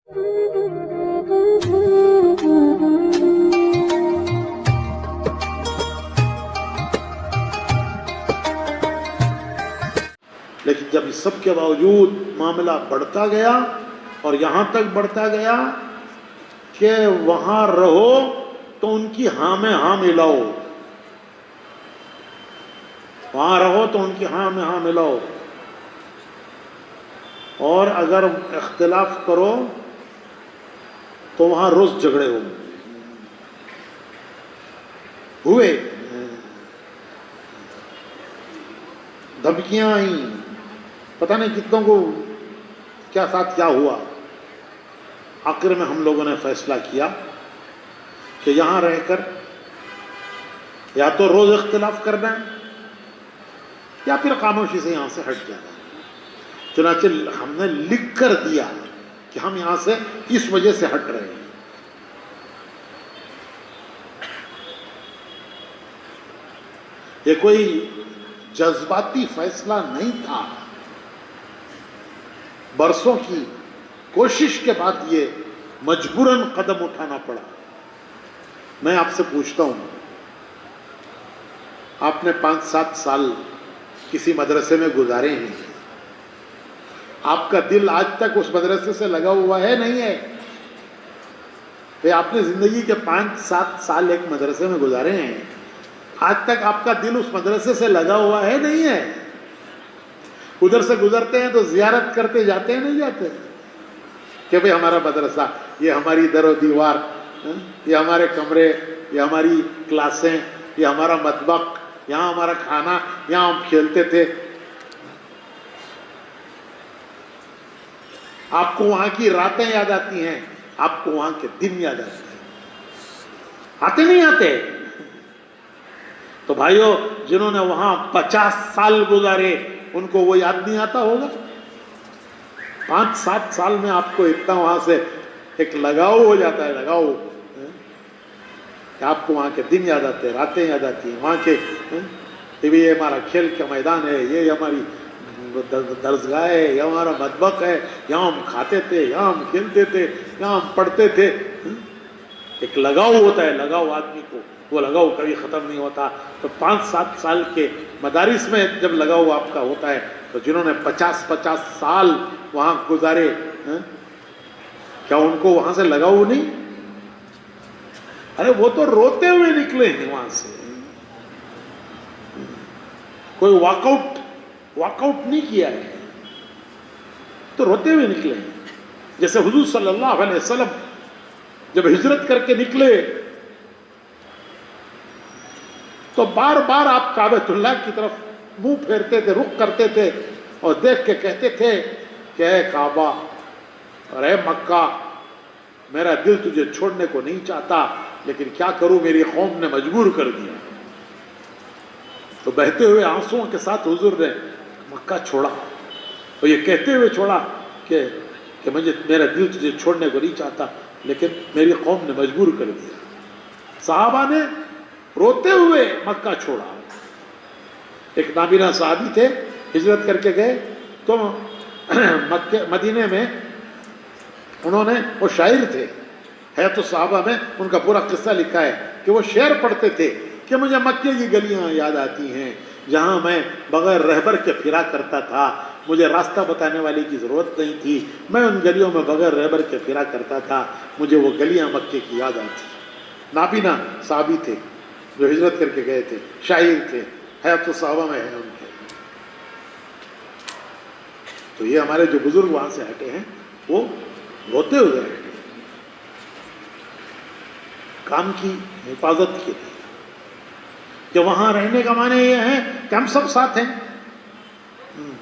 لیکن جب اس سب کے باوجود معاملہ بڑھتا گیا اور یہاں تک بڑھتا گیا کہ وہاں رہو تو ان کی ہاں میں ہاں ملاؤ، وہاں رہو تو ان کی ہاں میں ہاں ملاؤ، اور اگر اختلاف کرو تو وہاں روز جھگڑے ہوئے، دھمکیاں آئیں، پتہ نہیں کتنوں کو کیا ساتھ کیا ہوا۔ آخر میں ہم لوگوں نے فیصلہ کیا کہ یہاں رہ کر یا تو روز اختلاف کرنا ہے یا پھر خاموشی سے یہاں سے ہٹ جانا ہے۔ چنانچہ ہم نے لکھ کر دیا کہ ہم یہاں سے اس وجہ سے ہٹ رہے ہیں۔ یہ کوئی جذباتی فیصلہ نہیں تھا، برسوں کی کوشش کے بعد یہ مجبوراً قدم اٹھانا پڑا۔ میں آپ سے پوچھتا ہوں، آپ نے 5-7 سال کسی مدرسے میں گزارے ہیں، آپ کا دل آج تک اس مدرسے سے لگا ہوا ہے نہیں ہے؟ کہ آپ نے زندگی کے 5-7 سال ایک مدرسے میں گزارے ہیں، آج تک آپ کا دل اس مدرسے سے لگا ہوا ہے نہیں ہے؟ ادھر سے گزرتے ہیں تو زیارت کرتے جاتے ہیں نہیں جاتے کہ بھئی ہمارا مدرسہ، یہ ہماری در و دیوار، یہ ہمارے کمرے، یہ ہماری کلاسیں، یہ ہمارا مطبخ، یہاں ہمارا کھانا، یہاں ہم کھیلتے تھے۔ آپ کو وہاں کی راتیں یاد آتی ہیں، آپ کو وہاں کے دن یاد آتے ہیں، آتے نہیں آتے؟ تو بھائیو، جنہوں نے وہاں 50 سال گزارے ان کو وہ یاد نہیں آتا ہوگا؟ 5-7 سال میں آپ کو اتنا وہاں سے ایک لگاؤ ہو جاتا ہے، لگاؤ کہ آپ کو وہاں کے دن یاد آتے ہیں، راتیں یاد آتی ہیں، وہاں کے یہ ہمارا کھیل کا میدان ہے، یہ ہماری درسگاہ ہے، یہ ہمارا مطبخ ہے، یہاں ہم کھاتے تھے، یہاں ہم کھیلتے تھے، یہاں ہم پڑھتے تھے۔ ایک لگاؤ ہوتا ہے، لگاؤ آدمی کو، وہ لگاؤ کبھی ختم نہیں ہوتا۔ تو 5-7 سال کے مدارس میں جب لگاؤ آپ کا ہوتا ہے تو جنہوں نے 50 سال وہاں گزارے، کیا ان کو وہاں سے لگاؤ نہیں؟ ارے وہ تو روتے ہوئے نکلے ہیں وہاں سے، کوئی واک آؤٹ نہیں کیا ہے، تو روتے ہوئے نکلے ہیں۔ جیسے حضور صلی اللہ علیہ وسلم جب ہجرت کر کے نکلے تو بار بار آپ کعبۃ اللہ کی طرف منہ پھیرتے تھے، رخ کرتے تھے اور دیکھ کے کہتے تھے کہ اے کعبہ اور اے مکہ، میرا دل تجھے چھوڑنے کو نہیں چاہتا، لیکن کیا کروں، میری قوم نے مجبور کر دیا۔ تو بہتے ہوئے آنسوؤں کے ساتھ حضور نے مکہ چھوڑا، اور یہ کہتے ہوئے چھوڑا کہ میرا دل تجھے چھوڑنے کو نہیں چاہتا، لیکن میری قوم نے مجبور کر دیا۔ صحابہ نے روتے ہوئے مکہ چھوڑا۔ ایک نابینا صحابی تھے، ہجرت کر کے گئے تو مدینے میں انہوں نے، وہ شاعر تھے، حیات الصحابہ میں ان کا پورا قصہ لکھا ہے کہ وہ شعر پڑھتے تھے کہ مجھے مکے کی گلیاں یاد آتی ہیں جہاں میں بغیر رہبر کے پھرا کرتا تھا، مجھے راستہ بتانے والی کی ضرورت نہیں تھی، میں ان گلیوں میں بغیر رہبر کے پھرا کرتا تھا، مجھے وہ گلیاں مکے کی یاد آتی۔ نابینا صحابی تھے جو ہجرت کر کے گئے تھے، شاعر تھے، حیات الصحابہ میں ہے ان کے۔ تو یہ ہمارے جو بزرگ وہاں سے ہٹے ہیں وہ روتے ہوئے ہٹے، کام کی حفاظت کے لیے، کہ وہاں رہنے کا معنی یہ ہے کہ ہم سب ساتھ ہیں۔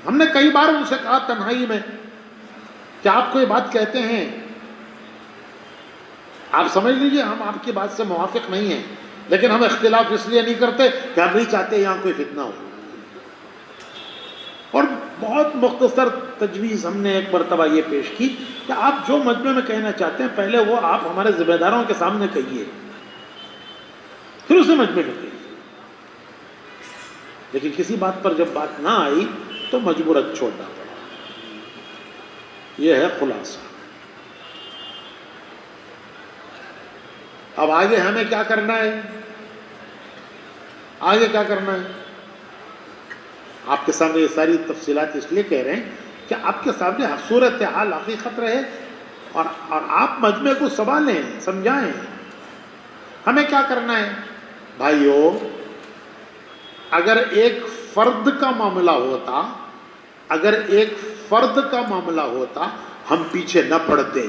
ہم نے کئی بار ان سے کہا تنہائی میں کہ آپ کو یہ بات کہتے ہیں، آپ سمجھ لیجئے ہم آپ کی بات سے موافق نہیں ہیں، لیکن ہم اختلاف اس لیے نہیں کرتے کہ ہم نہیں چاہتے یہاں کوئی فتنہ ہو۔ اور بہت مختصر تجویز ہم نے ایک مرتبہ یہ پیش کی کہ آپ جو مجمع میں کہنا چاہتے ہیں پہلے وہ آپ ہمارے ذمہ داروں کے سامنے کہیے، پھر اسے مجمع میں کہیے۔ لیکن کسی بات پر جب بات نہ آئی تو مجبوراً چھوڑنا پڑا۔ یہ ہے خلاصہ۔ اب آگے ہمیں کیا کرنا ہے؟ آگے کیا کرنا ہے؟ آپ کے سامنے یہ ساری تفصیلات اس لیے کہہ رہے ہیں کہ آپ کے سامنے صورتحال حقیقت رہے اور آپ مجمع کو سنبھالیں، سمجھائیں۔ ہمیں کیا کرنا ہے بھائیو؟ اگر ایک فرد کا معاملہ ہوتا، اگر ایک فرد کا معاملہ ہوتا، ہم پیچھے نہ پڑتے،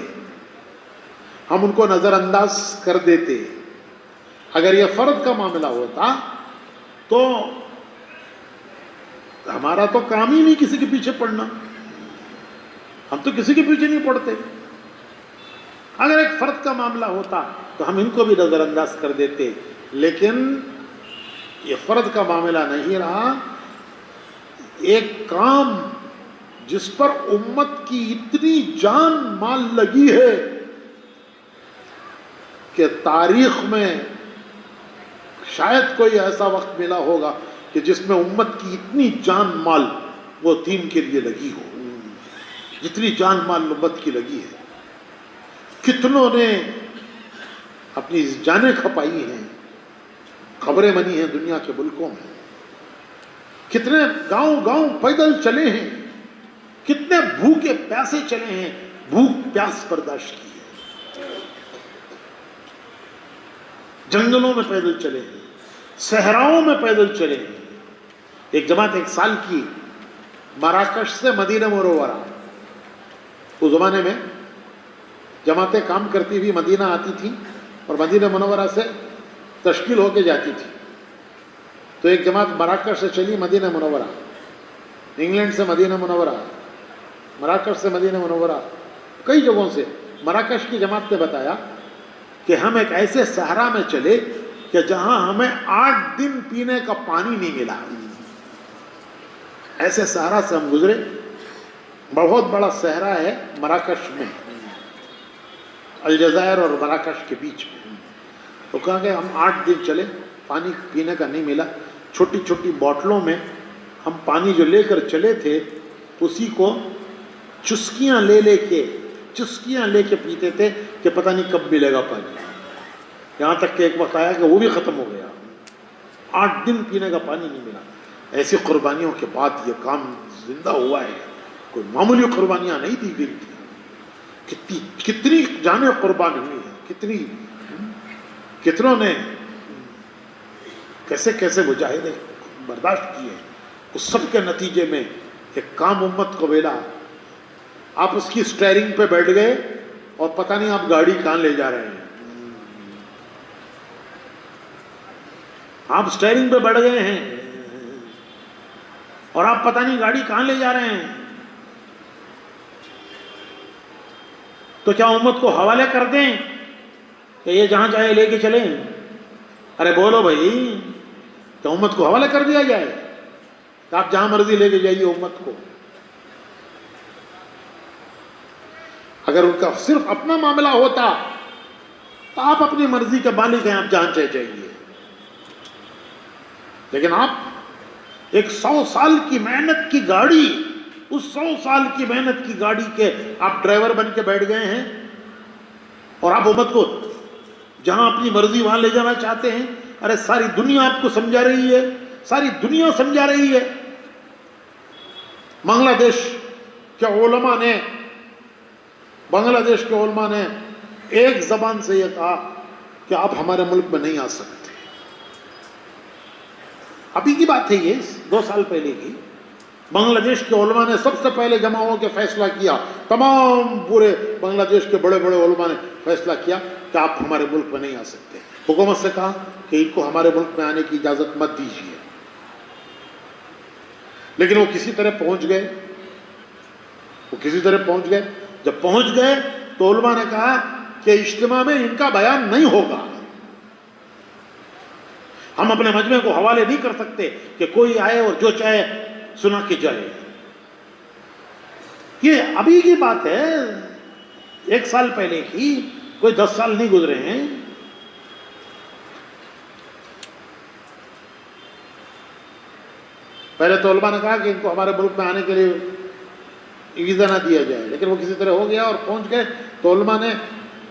ہم ان کو نظر انداز کر دیتے۔ اگر یہ فرد کا معاملہ ہوتا تو ہمارا تو کام ہی نہیں کسی کے پیچھے پڑنا، ہم تو کسی کے پیچھے نہیں پڑتے۔ اگر ایک فرد کا معاملہ ہوتا تو ہم ان کو بھی نظر انداز کر دیتے، لیکن یہ فرد کا معاملہ نہیں رہا۔ ایک کام جس پر امت کی اتنی جان مال لگی ہے کہ تاریخ میں شاید کوئی ایسا وقت ملا ہوگا کہ جس میں امت کی اتنی جان مال وہ دین کے لیے لگی ہو، جتنی جان مال امت کی لگی ہے۔ کتنوں نے اپنی جانیں کھپائی ہیں، خبریں بنی ہیں دنیا کے ملکوں میں، کتنے گاؤں گاؤں پیدل چلے ہیں، کتنے بھوکے پیاسے چلے ہیں، بھوک پیاس برداشت کی ہے، جنگلوں میں پیدل چلے ہیں، صحراؤں میں پیدل چلے ہیں۔ ایک جماعت 1 سال کی مراکش سے مدینہ منورہ، اس زمانے میں جماعتیں کام کرتی ہوئی مدینہ آتی تھیں اور مدینہ منورہ سے تشکیل ہو کے جاتی تھی۔ تو ایک جماعت مراکش سے چلی مدینہ منورہ، انگلینڈ سے مدینہ منورہ، مراکش سے مدینہ منورہ، کئی جگہوں سے۔ مراکش کی جماعت نے بتایا کہ ہم ایک ایسے صحرا میں چلے کہ جہاں ہمیں 8 دن پینے کا پانی نہیں ملا۔ ایسے صحرا سے ہم گزرے، بہت بڑا صحرا ہے مراکش میں، الجزائر اور مراکش کے بیچ میں۔ تو کہا کہ ہم 8 دن چلے، پانی پینے کا نہیں ملا، چھوٹی چھوٹی بوتلوں میں ہم پانی جو لے کر چلے تھے اسی کو چسکیاں لے کے پیتے تھے کہ پتہ نہیں کب ملے گا پانی۔ یہاں تک کہ ایک وقت آیا کہ وہ بھی ختم ہو گیا، 8 دن پینے کا پانی نہیں ملا۔ ایسی قربانیوں کے بعد یہ کام زندہ ہوا ہے، کوئی معمولی قربانیاں نہیں دی گئی تھی، کتنی جانیں قربان ہوئی ہیں، کتنوں نے کیسے کیسے مجاہدے برداشت کیے، اس سب کے نتیجے میں ایک کام امت کو ملا۔ آپ اس کی سٹیئرنگ پہ بیٹھ گئے اور پتہ نہیں آپ گاڑی کہاں لے جا رہے ہیں، آپ سٹیئرنگ پہ بیٹھ گئے ہیں اور آپ پتہ نہیں گاڑی کہاں لے جا رہے ہیں۔ تو کیا امت کو حوالے کر دیں کہ یہ جہاں چاہے لے کے چلیں؟ ارے بولو بھائی، کیا امت کو حوالے کر دیا جائے کہ آپ جہاں مرضی لے کے جائیے امت کو؟ اگر ان کا صرف اپنا معاملہ ہوتا تو آپ اپنی مرضی کے مالک ہیں، آپ جہاں چاہے جائیے، لیکن آپ ایک 100 سال کی محنت کی گاڑی، اس 100 سال کی محنت کی گاڑی کے آپ ڈرائیور بن کے بیٹھ گئے ہیں اور آپ امت کو جہاں اپنی مرضی وہاں لے جانا چاہتے ہیں۔ ارے ساری دنیا آپ کو سمجھا رہی ہے، ساری دنیا سمجھا رہی ہے۔ بنگلہ دیش کے علماء نے ایک زبان سے یہ کہا کہ آپ ہمارے ملک میں نہیں آ سکتے۔ ابھی کی بات ہے، یہ 2 سال پہلے کی۔ بنگلہ دیش کے علماء نے سب سے پہلے جمع ہو کے فیصلہ کیا، تمام پورے بنگلہ دیش کے بڑے بڑے علماء نے فیصلہ کیا کہ آپ ہمارے ملک میں نہیں آ سکتے۔ حکومت سے کہا کہ ان کو ہمارے ملک میں آنے کی اجازت مت دیجیے، لیکن وہ کسی طرح پہنچ گئے۔ جب پہنچ گئے تو علماء نے کہا کہ اجتماع میں ان کا بیان نہیں ہوگا، ہم اپنے مجمع کو حوالے نہیں کر سکتے کہ کوئی آئے اور جو چاہے سنا کے جائے۔ یہ ابھی کی بات ہے، 1 سال پہلے کی، کوئی 10 سال نہیں گزرے ہیں۔ پہلے تو علماء نے کہا کہ ان کو ہمارے ملک میں آنے کے لیے ویزا نہ دیا جائے، لیکن وہ کسی طرح ہو گیا اور پہنچ گئے۔ تو علماء نے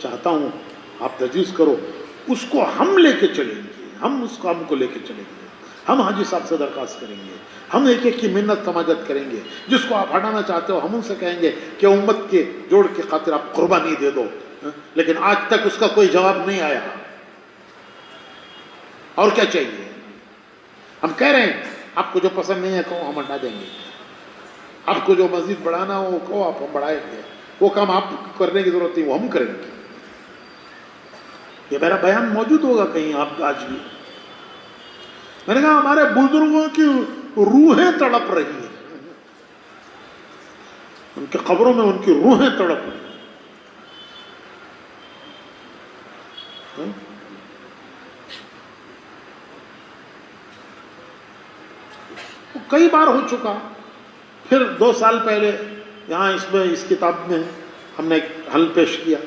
چاہتا ہوں آپ تجویز کرو، اس کو ہم لے کے چلیں گے، ہم اس کام کو لے کے چلیں گے، ہم حاجی صاحب سے درخواست کریں گے، ہم ایک ایک کی منت سماجت کریں گے، جس کو آپ ہٹانا چاہتے ہو ہم ان سے کہیں گے کہ امت کے جوڑ کی خاطر آپ قربانی دے دو، لیکن آج تک اس کا کوئی جواب نہیں آیا۔ اور کیا چاہیے؟ ہم کہہ رہے ہیں آپ کو جو پسند نہیں ہے کہو ہم ہٹا دیں گے، آپ کو جو مزید بڑھانا ہو وہ کہو آپ ہم بڑھائیں گے، وہ کام آپ کرنے کی ضرورت نہیں وہ ہم کریں گے۔ یہ میرا بیان موجود ہوگا کہیں آپ آج بھی۔ میں نے کہا ہمارے بزرگوں کی روحیں تڑپ رہی ہیں، ان کے قبروں میں ان کی روحیں تڑپ رہی ہیں۔ کئی بار ہو چکا، پھر 2 سال پہلے یہاں اس کتاب میں ہم نے ایک حل پیش کیا،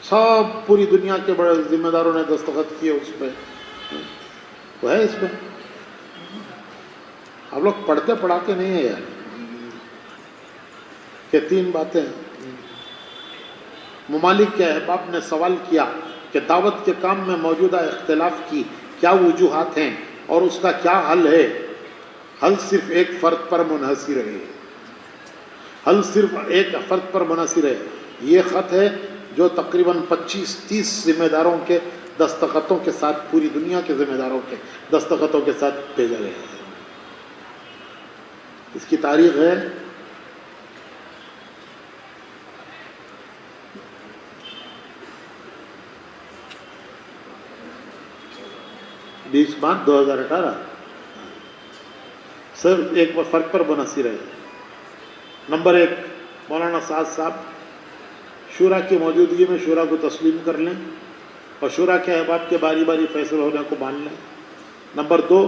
سب پوری دنیا کے بڑے ذمہ داروں نے دستخط کیے اس پہ، وہ ہے اس میں۔ آپ لوگ پڑھتے پڑھاتے نہیں ہیں یار، کہ 3 باتیں ممالک کے احباب نے سوال کیا کہ دعوت کے کام میں موجودہ اختلاف کی کیا وجوہات ہیں اور اس کا کیا حل ہے؟ حل صرف ایک فرد پر منحصر ہے، حل صرف ایک فرد پر منحصر ہے۔ یہ خط ہے جو تقریباً 25-30 ذمہ داروں کے دستخطوں کے ساتھ، پوری دنیا کے ذمہ داروں کے دستخطوں کے ساتھ بھیجا گیا ہے۔ اس کی تاریخ ہے 20 مارچ 2018۔ صرف ایک فرق پر منحصر ہے۔ نمبر 1، مولانا سعد صاحب شورا کی موجودگی میں شورا کو تسلیم کر لیں اور شورا کے احباب کے باری باری فیصلے ہونے کو مان لیں۔ نمبر 2،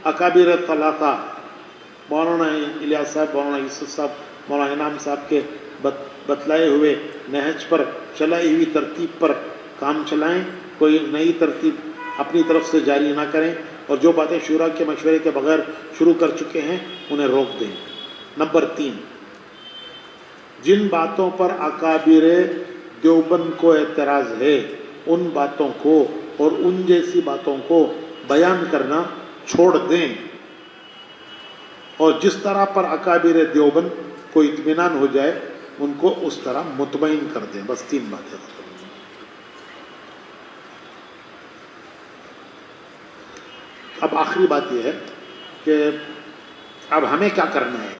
اکابر ثلاثہ مولانا الیاس صاحب، مولانا یوسف صاحب، مولانا انعام صاحب کے بتلائے ہوئے نہج پر، چلائی ہوئی ترتیب پر کام چلائیں، کوئی نئی ترتیب اپنی طرف سے جاری نہ کریں اور جو باتیں شورا کے مشورے کے بغیر شروع کر چکے ہیں انہیں روک دیں۔ نمبر 3، جن باتوں پر اکابر دیوبند کو اعتراض ہے ان باتوں کو اور ان جیسی باتوں کو بیان کرنا چھوڑ دیں اور جس طرح پر اکابر دیوبند کو اطمینان ہو جائے ان کو اس طرح مطمئن کر دیں۔ بس 3 باتیں۔ اب آخری بات یہ ہے کہ اب ہمیں کیا کرنا ہے۔